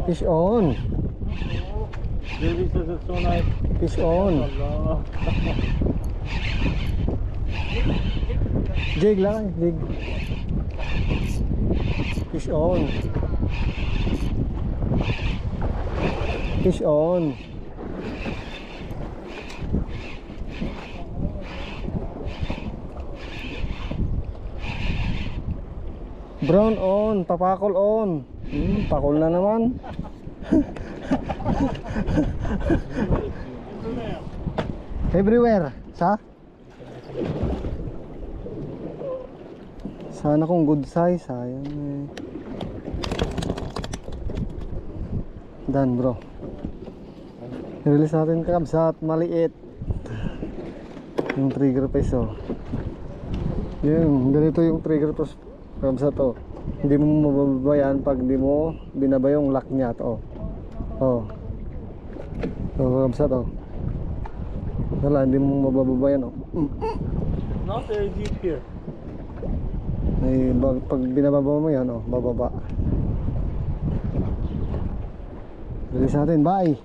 Fish on. This is so nice. Fish on. Allah. Jig lang, jig. Fish on. Fish on. Brown on, papakol on. Pakol na naman. Everywhere. Sana kung good size, sayang eh. Done bro. I-release natin kakabsat, maliit. Yung trigger piece oh. Yun, ganito yung trigger piece kakabsat oh. Hindi mo mababayan pag di mo binaba yung lock niya to oh. So kakabsat oh. Wala, hindi mo mababayan oh. Not very deep here. Ay, pag binababa mo yan oh, bababa. Release natin, bye.